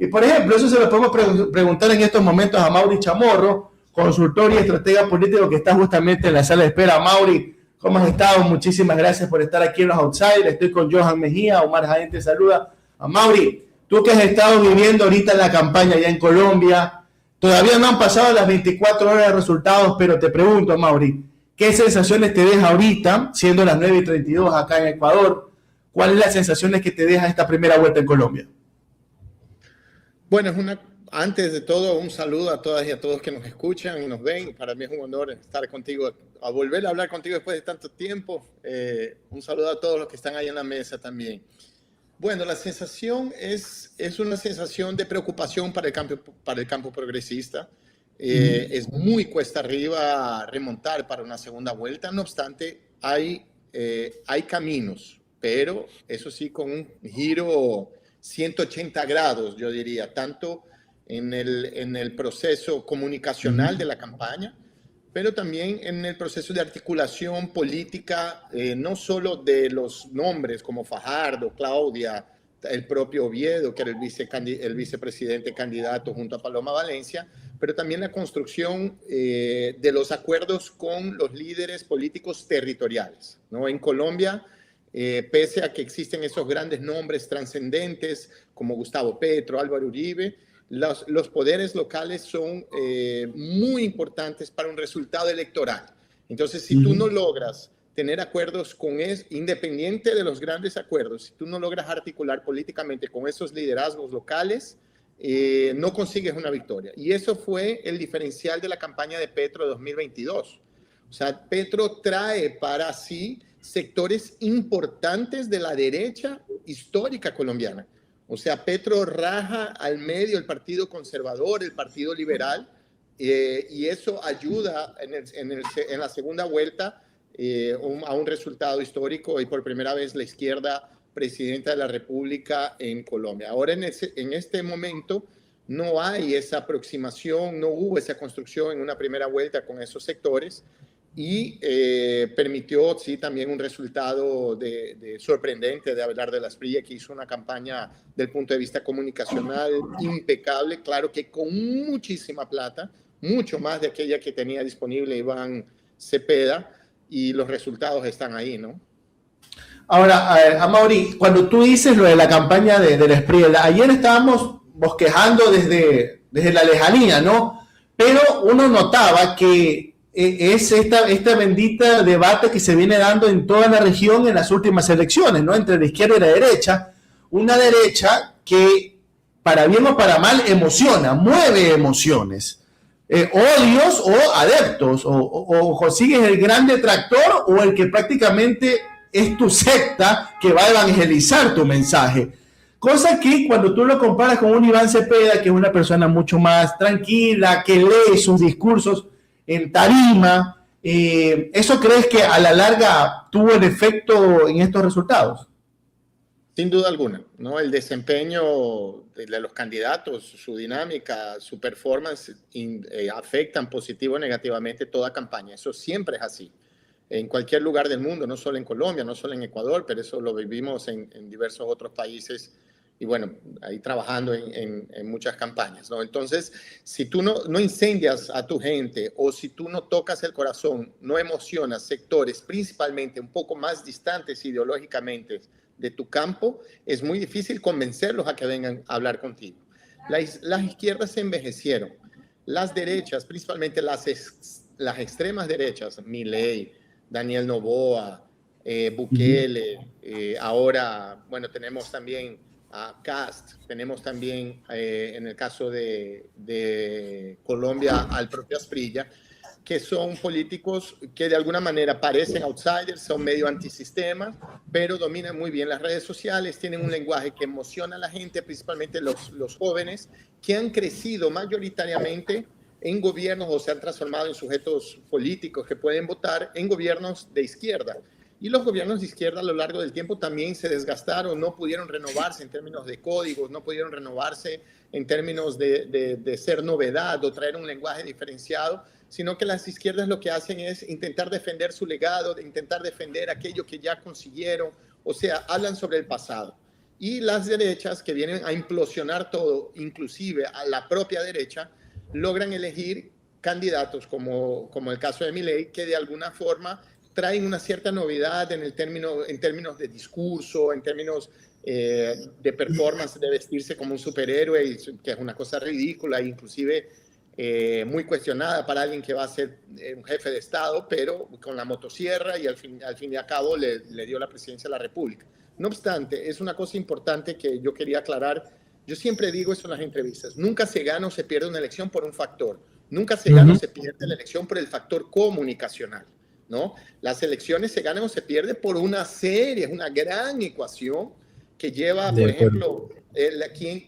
Y por ejemplo, eso se lo podemos preguntar en estos momentos a Mauri Chamorro, consultor y estratega político que está justamente en la sala de espera. Mauri, ¿cómo has estado? Muchísimas gracias por estar aquí en Los Outsiders. Estoy con Johan Mejía, Omar Jaén te saluda. A Mauri, tú que has estado viviendo ahorita en la campaña allá en Colombia, todavía no han pasado las 24 horas de resultados, pero te pregunto, Mauri, ¿qué sensaciones te deja ahorita, siendo las 9:32 acá en Ecuador? ¿Cuáles son las sensaciones que te deja esta primera vuelta en Colombia? Bueno, antes de todo, un saludo a todas y a todos que nos escuchan y nos ven. Para mí es un honor estar contigo, a volver a hablar contigo después de tanto tiempo. Un saludo a todos los que están ahí en la mesa también. Bueno, la sensación es una sensación de preocupación para el campo progresista. Es muy cuesta arriba remontar para una segunda vuelta. No obstante, hay caminos, pero eso sí, con un giro 180 grados, yo diría, tanto en el proceso comunicacional de la campaña, pero también en el proceso de articulación política, no solo de los nombres como Fajardo, Claudia, el propio Oviedo, que era el vicepresidente candidato junto a Paloma Valencia, pero también la construcción de los acuerdos con los líderes políticos territoriales, ¿no? En Colombia, pese a que existen esos grandes nombres trascendentes como Gustavo Petro, Álvaro Uribe, los poderes locales son muy importantes para un resultado electoral. Entonces, si tú no logras tener acuerdos independiente de los grandes acuerdos, si tú no logras articular políticamente con esos liderazgos locales, no consigues una victoria. Y eso fue el diferencial de la campaña de Petro de 2022. O sea, Petro trae para sí sectores importantes de la derecha histórica colombiana. O sea, Petro raja al medio el Partido Conservador, el Partido Liberal, y eso ayuda en la segunda vuelta a un resultado histórico y por primera vez la izquierda presidenta de la República en Colombia. Ahora, en este momento, no hay esa aproximación, no hubo esa construcción en una primera vuelta con esos sectores, y permitió, sí, también un resultado sorprendente de Abelardo de la Espriella, que hizo una campaña del punto de vista comunicacional impecable, claro que con muchísima plata, mucho más de aquella que tenía disponible Iván Cepeda, y los resultados están ahí, ¿no? Ahora, Amaury, cuando tú dices lo de la campaña de la Espriella, ayer estábamos bosquejando desde la lejanía, ¿no? Pero uno notaba que es esta bendita debate que se viene dando en toda la región en las últimas elecciones, ¿no? Entre la izquierda y la derecha. Una derecha que, para bien o para mal, emociona, mueve emociones. Odios o adeptos. O consigues el gran detractor o el que prácticamente es tu secta que va a evangelizar tu mensaje. Cosa que cuando tú lo comparas con un Iván Cepeda, que es una persona mucho más tranquila, que lee sus discursos en tarima, ¿eso crees que a la larga tuvo el efecto en estos resultados? Sin duda alguna, ¿no? El desempeño de los candidatos, su dinámica, su performance afectan positivo o negativamente toda campaña. Eso siempre es así. En cualquier lugar del mundo, no solo en Colombia, no solo en Ecuador, pero eso lo vivimos en diversos otros países y bueno, ahí trabajando en muchas campañas, ¿no? Entonces, si tú no incendias a tu gente o si tú no tocas el corazón, no emocionas sectores principalmente un poco más distantes ideológicamente de tu campo, es muy difícil convencerlos a que vengan a hablar contigo. Las izquierdas se envejecieron. Las derechas, principalmente las extremas derechas, Milei, Daniel Noboa, Bukele, ahora, bueno, tenemos también a Cast, tenemos también en el caso de Colombia al propio Asprilla, que son políticos que de alguna manera parecen outsiders, son medio antisistema, pero dominan muy bien las redes sociales, tienen un lenguaje que emociona a la gente, principalmente los jóvenes, que han crecido mayoritariamente en gobiernos o se han transformado en sujetos políticos que pueden votar en gobiernos de izquierda. Y los gobiernos de izquierda a lo largo del tiempo también se desgastaron, no pudieron renovarse en términos de códigos, no pudieron renovarse en términos de ser novedad o traer un lenguaje diferenciado, sino que las izquierdas lo que hacen es intentar defender su legado, de intentar defender aquello que ya consiguieron, o sea, hablan sobre el pasado. y las derechas que vienen a implosionar todo, inclusive a la propia derecha, logran elegir candidatos como el caso de Milei, que de alguna forma traen una cierta novedad en términos de discurso, en términos de performance, de vestirse como un superhéroe, que es una cosa ridícula, inclusive muy cuestionada para alguien que va a ser un jefe de Estado, pero con la motosierra y al fin y al cabo le dio la presidencia de la República. No obstante, es una cosa importante que yo quería aclarar. Yo siempre digo eso en las entrevistas. Nunca se gana o se pierde una elección por un factor. Nunca se gana o se pierde la elección por el factor comunicacional, ¿no? Las elecciones se ganan o se pierden por una serie, es una gran ecuación que lleva, por ejemplo,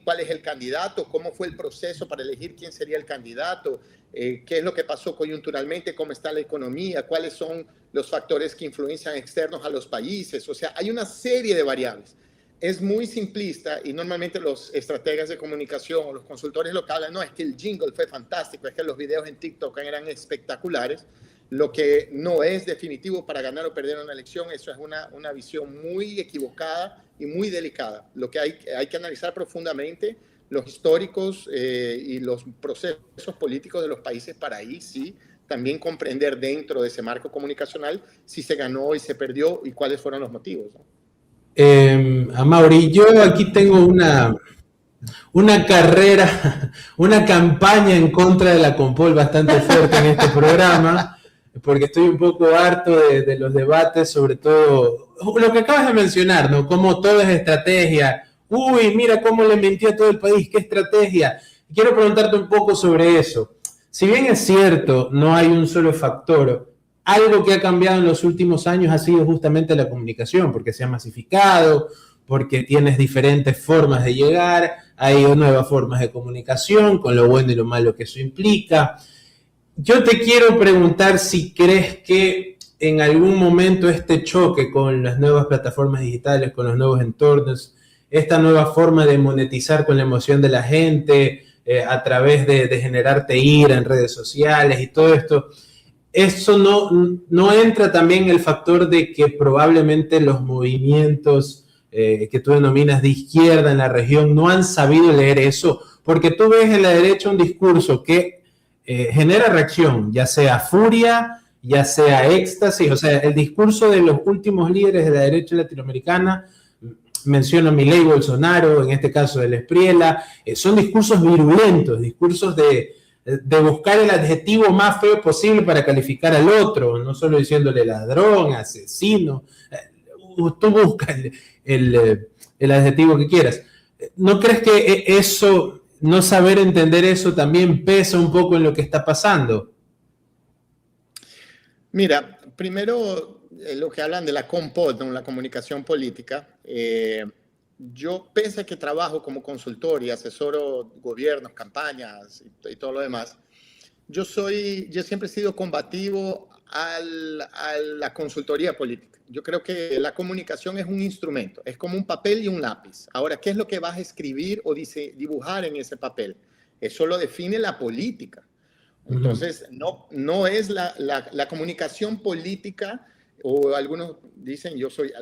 cuál es el candidato, cómo fue el proceso para elegir quién sería el candidato, qué es lo que pasó coyunturalmente, cómo está la economía, cuáles son los factores que influencian externos a los países. O sea, hay una serie de variables. Es muy simplista y normalmente los estrategas de comunicación o los consultores lo que hablan, no, es que el jingle fue fantástico, es que los videos en TikTok eran espectaculares. Lo que no es definitivo para ganar o perder una elección, eso es una visión muy equivocada y muy delicada. Lo que hay que analizar profundamente los históricos y los procesos políticos de los países para ahí sí también comprender dentro de ese marco comunicacional si se ganó y se perdió y cuáles fueron los motivos, ¿no? Amaury, yo aquí tengo una carrera, una campaña en contra de la Compol bastante fuerte en este programa, porque estoy un poco harto de los debates, sobre todo lo que acabas de mencionar, ¿no? Como todo es estrategia. Uy, mira cómo le mintió a todo el país, qué estrategia. Quiero preguntarte un poco sobre eso. Si bien es cierto, no hay un solo factor, algo que ha cambiado en los últimos años ha sido justamente la comunicación, porque se ha masificado, porque tienes diferentes formas de llegar, hay nuevas formas de comunicación, con lo bueno y lo malo que eso implica. Yo te quiero preguntar si crees que en algún momento este choque con las nuevas plataformas digitales, con los nuevos entornos, esta nueva forma de monetizar con la emoción de la gente, a través de generarte ira en redes sociales y todo esto, eso no entra también el factor de que probablemente los movimientos que tú denominas de izquierda en la región no han sabido leer eso, porque tú ves en la derecha un discurso que genera reacción, ya sea furia, ya sea éxtasis, o sea, el discurso de los últimos líderes de la derecha latinoamericana, menciono a Milei, Bolsonaro, en este caso del Espriella, son discursos virulentos, discursos de buscar el adjetivo más feo posible para calificar al otro, no solo diciéndole ladrón, asesino, tú buscas el adjetivo que quieras. ¿No crees que eso, no saber entender eso también pesa un poco en lo que está pasando? Mira, primero lo que hablan de la compot, ¿no? La comunicación política. Yo, pese a que trabajo como consultor y asesoro gobiernos, campañas y todo lo demás, yo siempre he sido combativo a la consultoría política. Yo creo que la comunicación es un instrumento, es como un papel y un lápiz. Ahora, ¿qué es lo que vas a escribir o dibujar en ese papel? Eso lo define la política. Entonces, no es la comunicación política, o algunos dicen yo soy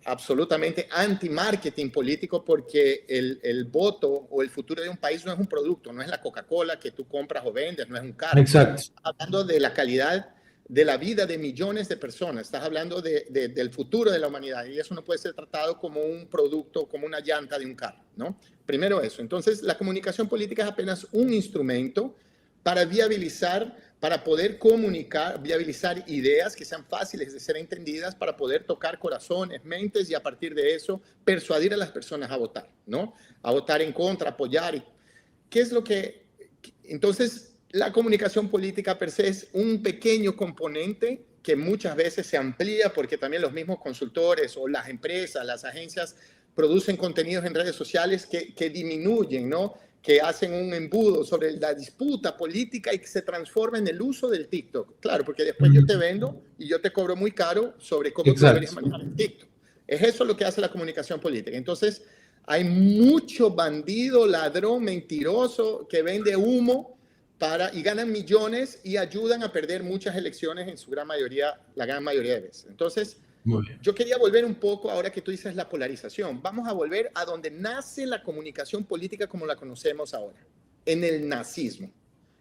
absolutamente anti-marketing político, porque el voto o el futuro de un país no es un producto, no es la Coca-Cola que tú compras o vendes, no es un carro. Exacto. Estás hablando de la calidad de la vida de millones de personas, estás hablando del futuro de la humanidad, y eso no puede ser tratado como un producto, como una llanta de un carro, ¿no? Primero eso. Entonces, la comunicación política es apenas un instrumento para viabilizar, para poder comunicar, viabilizar ideas que sean fáciles de ser entendidas, para poder tocar corazones, mentes, y a partir de eso persuadir a las personas a votar, ¿no? A votar en contra, apoyar. ¿Qué es lo que...? Entonces, la comunicación política per se es un pequeño componente que muchas veces se amplía porque también los mismos consultores o las empresas, las agencias producen contenidos en redes sociales que disminuyen, ¿no? Que hacen un embudo sobre la disputa política y que se transforma en el uso del TikTok. Claro, porque después yo te vendo y yo te cobro muy caro sobre cómo tú deberías manejar el TikTok. Es eso lo que hace la comunicación política. Entonces, hay mucho bandido, ladrón, mentiroso que vende humo y ganan millones y ayudan a perder muchas elecciones en su gran mayoría, la gran mayoría de veces. Entonces, Muy bien. Yo quería volver un poco, ahora que tú dices la polarización, vamos a volver a donde nace la comunicación política como la conocemos ahora, en el nazismo.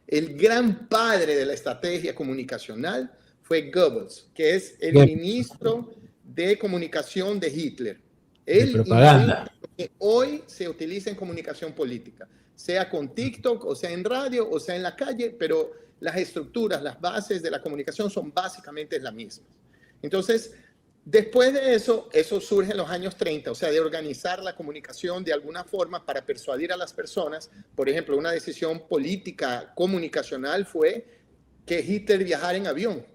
El gran padre de la estrategia comunicacional fue Goebbels, que es el ministro de comunicación de Hitler. De propaganda. Que hoy se utiliza en comunicación política, sea con TikTok, o sea en radio, o sea en la calle, pero las estructuras, las bases de la comunicación son básicamente las mismas. Entonces, después de eso surge en los años 30, o sea, de organizar la comunicación de alguna forma para persuadir a las personas. Por ejemplo, una decisión política comunicacional fue que Hitler viajara en avión,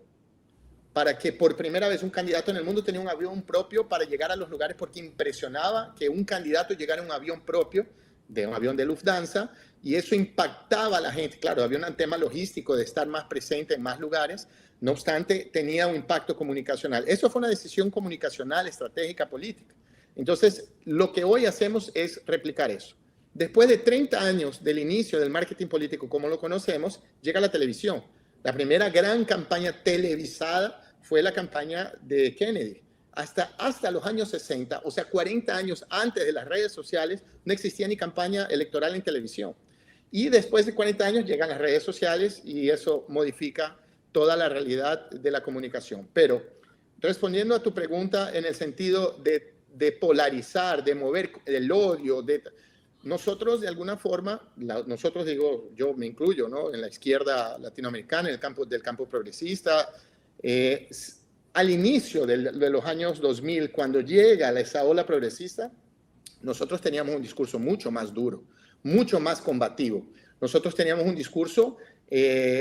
para que por primera vez un candidato en el mundo tenía un avión propio para llegar a los lugares, porque impresionaba que un candidato llegara en un avión propio, de un avión de Lufthansa, y eso impactaba a la gente. Claro, había un tema logístico de estar más presente en más lugares, no obstante, tenía un impacto comunicacional. Eso fue una decisión comunicacional, estratégica, política. Entonces, lo que hoy hacemos es replicar eso. Después de 30 años del inicio del marketing político como lo conocemos, llega la televisión. La primera gran campaña televisada fue la campaña de Kennedy. Hasta los años 60, o sea, 40 años antes de las redes sociales, no existía ni campaña electoral en televisión. Y después de 40 años llegan las redes sociales y eso modifica toda la realidad de la comunicación. Pero respondiendo a tu pregunta en el sentido de polarizar, de mover el odio, nosotros de alguna forma, nosotros digo, yo me incluyo, ¿no? En la izquierda latinoamericana, en el campo del campo progresista, al inicio de los años 2000, cuando llega esa ola progresista, nosotros teníamos un discurso mucho más duro, mucho más combativo. Nosotros teníamos un discurso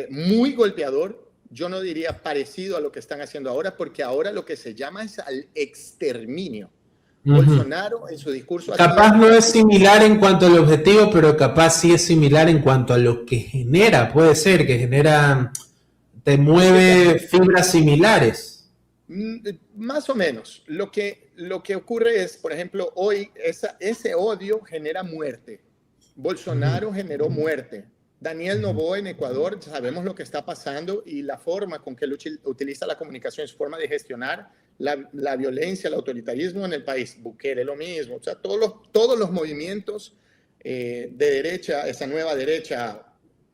muy golpeador, yo no diría parecido a lo que están haciendo ahora, porque ahora lo que se llama es al exterminio. Bolsonaro en su discurso... Capaz no es similar en cuanto al objetivo, pero capaz sí es similar en cuanto a lo que genera. Puede ser que genera, te mueve fibras similares. Más o menos. Lo que ocurre es, por ejemplo, hoy ese odio genera muerte. Bolsonaro generó muerte. Daniel Noboa en Ecuador, sabemos lo que está pasando y la forma con que él utiliza la comunicación, su forma de gestionar la violencia, el autoritarismo en el país. Bukele lo mismo. O sea, todos los movimientos de derecha, esa nueva derecha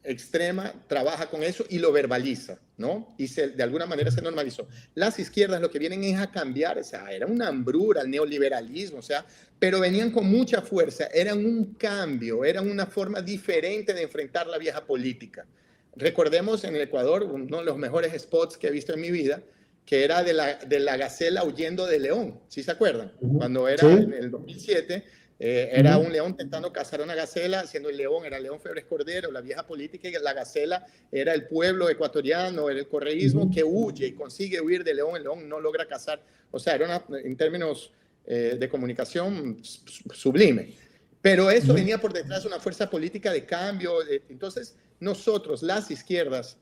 extrema, trabaja con eso y lo verbaliza, ¿no? Y de alguna manera se normalizó. Las izquierdas lo que vienen es a cambiar, o sea, era una hambrura, el neoliberalismo, o sea, pero venían con mucha fuerza, eran un cambio, eran una forma diferente de enfrentar la vieja política. Recordemos en el Ecuador, uno de los mejores spots que he visto en mi vida, que era de la gacela huyendo del león, ¿sí se acuerdan? Cuando era en el 2007, era un león intentando cazar una gacela, siendo el león, era León Febres Cordero, la vieja política, y la gacela era el pueblo ecuatoriano, el correísmo que huye y consigue huir del león, el león no logra cazar. O sea, era en términos de comunicación sublime. Pero eso venía por detrás de una fuerza política de cambio. Entonces, nosotros, las izquierdas,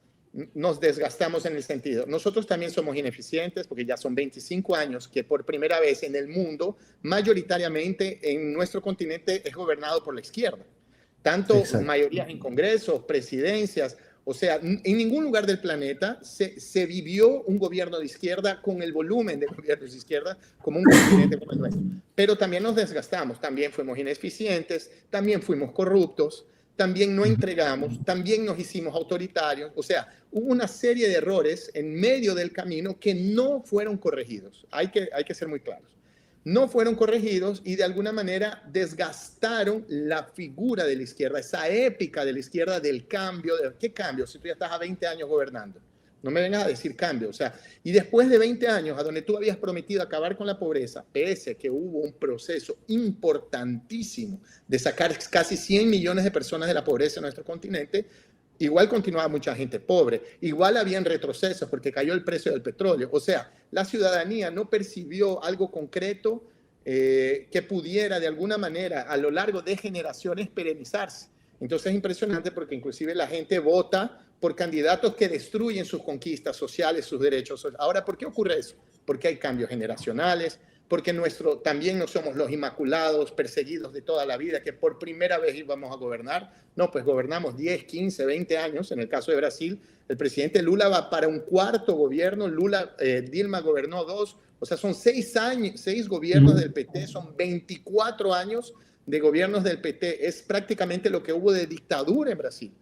nos desgastamos en el sentido. Nosotros también somos ineficientes porque ya son 25 años que por primera vez en el mundo, mayoritariamente en nuestro continente, es gobernado por la izquierda. Tanto mayorías en congresos, presidencias, o sea, en ningún lugar del planeta se vivió un gobierno de izquierda con el volumen de gobiernos de izquierda como un continente como el nuestro. Pero también nos desgastamos, también fuimos ineficientes, también fuimos corruptos, también no entregamos, también nos hicimos autoritarios. O sea, hubo una serie de errores en medio del camino que no fueron corregidos. Hay que ser muy claros. No fueron corregidos y de alguna manera desgastaron la figura de la izquierda, esa épica de la izquierda del cambio. ¿Qué cambio? Si tú ya estás a 20 años gobernando. No me vengas a decir cambio. O sea, y después de 20 años, a donde tú habías prometido acabar con la pobreza, pese a que hubo un proceso importantísimo de sacar casi 100 millones de personas de la pobreza en nuestro continente, igual continuaba mucha gente pobre. Igual habían retrocesos porque cayó el precio del petróleo. O sea, la ciudadanía no percibió algo concreto que pudiera de alguna manera a lo largo de generaciones perennizarse. Entonces es impresionante porque inclusive la gente vota por candidatos que destruyen sus conquistas sociales, sus derechos. Ahora, ¿por qué ocurre eso? Porque hay cambios generacionales, porque también no somos los inmaculados, perseguidos de toda la vida, que por primera vez íbamos a gobernar. No, pues gobernamos 10, 15, 20 años. En el caso de Brasil, el presidente Lula va para un cuarto gobierno, Dilma gobernó 2, o sea, son 6 gobiernos del PT, son 24 años de gobiernos del PT. Es prácticamente lo que hubo de dictadura en Brasil.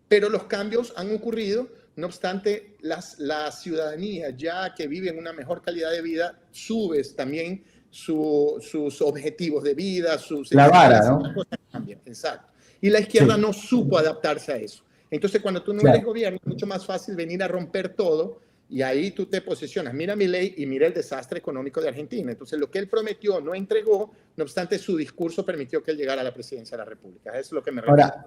Pero los cambios han ocurrido, no obstante, la ciudadanía, ya que vive en una mejor calidad de vida, sube también sus objetivos de vida, la vara, ¿no? Las cosas cambian, exacto. Y la izquierda no supo adaptarse a eso. Entonces, cuando tú no eres gobierno, es mucho más fácil venir a romper todo y ahí tú te posicionas. Mira Milei y mira el desastre económico de Argentina. Entonces, lo que él prometió no entregó, no obstante, su discurso permitió que él llegara a la presidencia de la República. Eso es lo que me refiero. Ahora,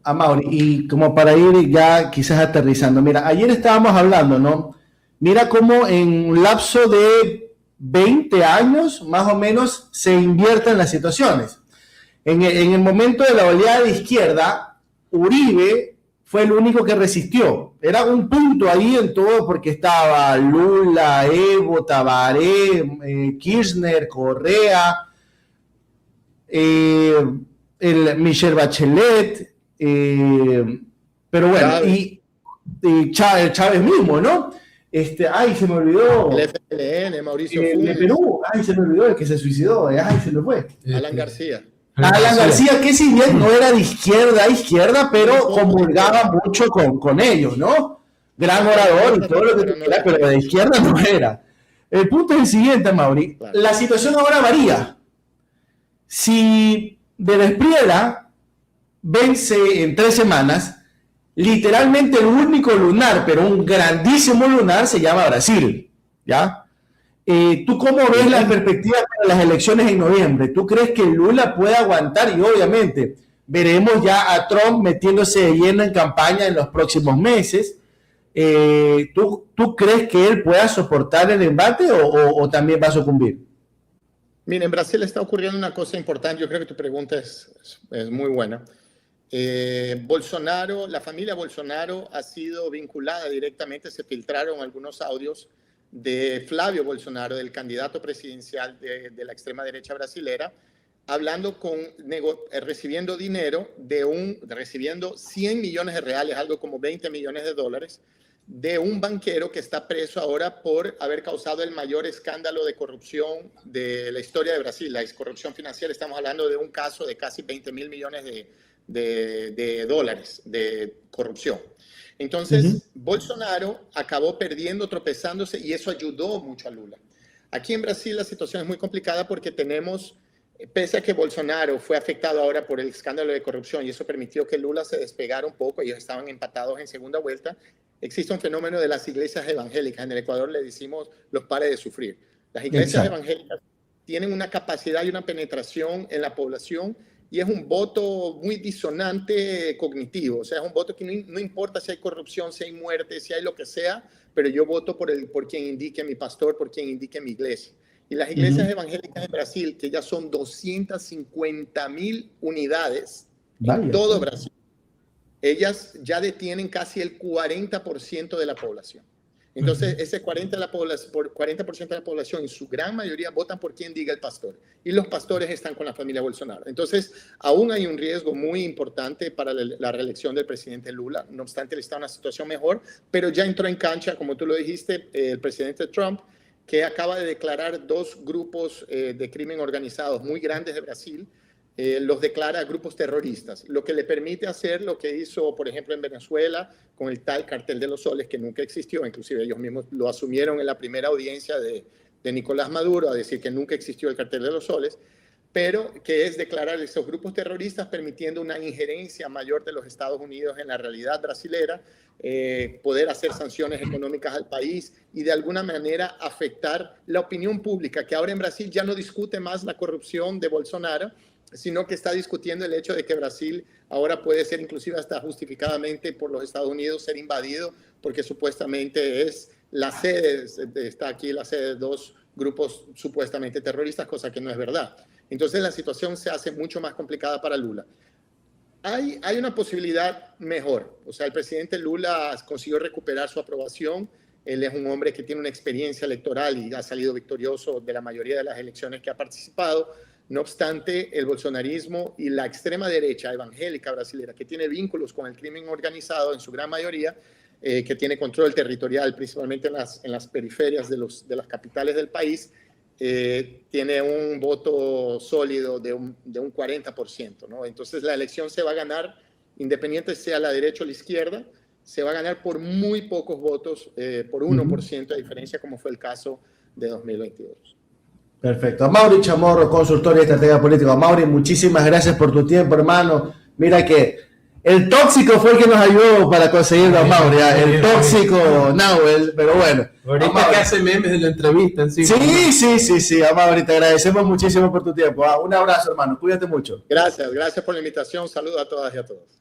Amaury, y como para ir ya quizás aterrizando, mira, ayer estábamos hablando, ¿no? Mira cómo en un lapso de 20 años, más o menos, se invierten las situaciones. En el momento de la oleada de izquierda, Uribe fue el único que resistió. Era un punto ahí en todo porque estaba Lula, Evo, Tabaré, Kirchner, Correa, Michelle Bachelet, pero bueno, Chávez. y Chávez mismo, ¿no? Ay, se me olvidó. El FLN, Mauricio De Funes, Perú, ay, se me olvidó el que se suicidó, ay, se me fue. Alan García. Alan García, que si bien no era de izquierda a izquierda, pero comulgaba mucho con ellos, ¿no? Gran orador y todo lo que tú quieras, pero de izquierda no era. El punto es el siguiente, Mauri. Claro. La situación ahora varía. Si de la Espriella vence en 3 semanas, literalmente el único lunar, pero un grandísimo lunar, se llama Brasil, ¿ya? ¿Tú cómo ves las perspectivas para las elecciones en noviembre? ¿Tú crees que Lula puede aguantar? Y obviamente veremos ya a Trump metiéndose de lleno en campaña en los próximos meses. ¿Tú crees que él pueda soportar el embate o también va a sucumbir? Mira, en Brasil está ocurriendo una cosa importante. Yo creo que tu pregunta es muy buena. Bolsonaro, la familia Bolsonaro ha sido vinculada directamente, se filtraron algunos audios de Flávio Bolsonaro, del candidato presidencial de la extrema derecha brasilera, hablando recibiendo dinero, recibiendo 100 millones de reales, algo como 20 millones de dólares, de un banquero que está preso ahora por haber causado el mayor escándalo de corrupción de la historia de Brasil, la corrupción financiera. Estamos hablando de un caso de casi 20 mil millones de dólares de corrupción. Entonces, Bolsonaro acabó perdiendo, tropezándose, y eso ayudó mucho a Lula. Aquí en Brasil la situación es muy complicada porque tenemos, pese a que Bolsonaro fue afectado ahora por el escándalo de corrupción y eso permitió que Lula se despegara un poco, ellos estaban empatados en segunda vuelta, existe un fenómeno de las iglesias evangélicas. En el Ecuador le decimos los pares de sufrir. Las iglesias evangélicas tienen una capacidad y una penetración en la población y es un voto muy disonante cognitivo. O sea, es un voto que no importa si hay corrupción, si hay muerte, si hay lo que sea, pero yo voto por quien indique mi pastor, por quien indique mi iglesia. Y las iglesias evangélicas en Brasil, que ya son 250.000 unidades en todo Brasil, ellas ya detienen casi el 40% de la población. Entonces, ese 40% de la población, en su gran mayoría, votan por quien diga el pastor. Y los pastores están con la familia Bolsonaro. Entonces, aún hay un riesgo muy importante para la reelección del presidente Lula. No obstante, él está en una situación mejor, pero ya entró en cancha, como tú lo dijiste, el presidente Trump, que acaba de declarar 2 grupos de crimen organizados muy grandes de Brasil, los declara grupos terroristas, lo que le permite hacer lo que hizo, por ejemplo, en Venezuela con el tal Cartel de los Soles, que nunca existió. Inclusive ellos mismos lo asumieron en la primera audiencia de Nicolás Maduro, a decir que nunca existió el Cartel de los Soles, pero que es declarar esos grupos terroristas, permitiendo una injerencia mayor de los Estados Unidos en la realidad brasilera, poder hacer sanciones económicas al país y de alguna manera afectar la opinión pública, que ahora en Brasil ya no discute más la corrupción de Bolsonaro, sino que está discutiendo el hecho de que Brasil ahora puede ser inclusive hasta justificadamente por los Estados Unidos ser invadido, porque supuestamente es la sede, está aquí la sede de 2 grupos supuestamente terroristas, cosa que no es verdad. Entonces la situación se hace mucho más complicada para Lula. Hay una posibilidad mejor, o sea, el presidente Lula consiguió recuperar su aprobación Él es un hombre que tiene una experiencia electoral y ha salido victorioso de la mayoría de las elecciones que ha participado. No obstante, el bolsonarismo y la extrema derecha evangélica brasilera, que tiene vínculos con el crimen organizado en su gran mayoría, que tiene control territorial principalmente en las periferias de las capitales del país, tiene un voto sólido de un 40%, ¿no? Entonces la elección se va a ganar, independiente sea la derecha o la izquierda, se va a ganar por muy pocos votos, por 1% de diferencia, como fue el caso de 2022. Perfecto. Amaury Chamorro, consultor y estratega político. Amaury, muchísimas gracias por tu tiempo, hermano. Mira que el tóxico fue el que nos ayudó para conseguirlo a Amaury, el tóxico Nahuel, pero bueno. Ahorita Amaury, que hace memes de la entrevista. Sí, Amaury, te agradecemos muchísimo por tu tiempo. Un abrazo, hermano, cuídate mucho. Gracias por la invitación, saludos a todas y a todos.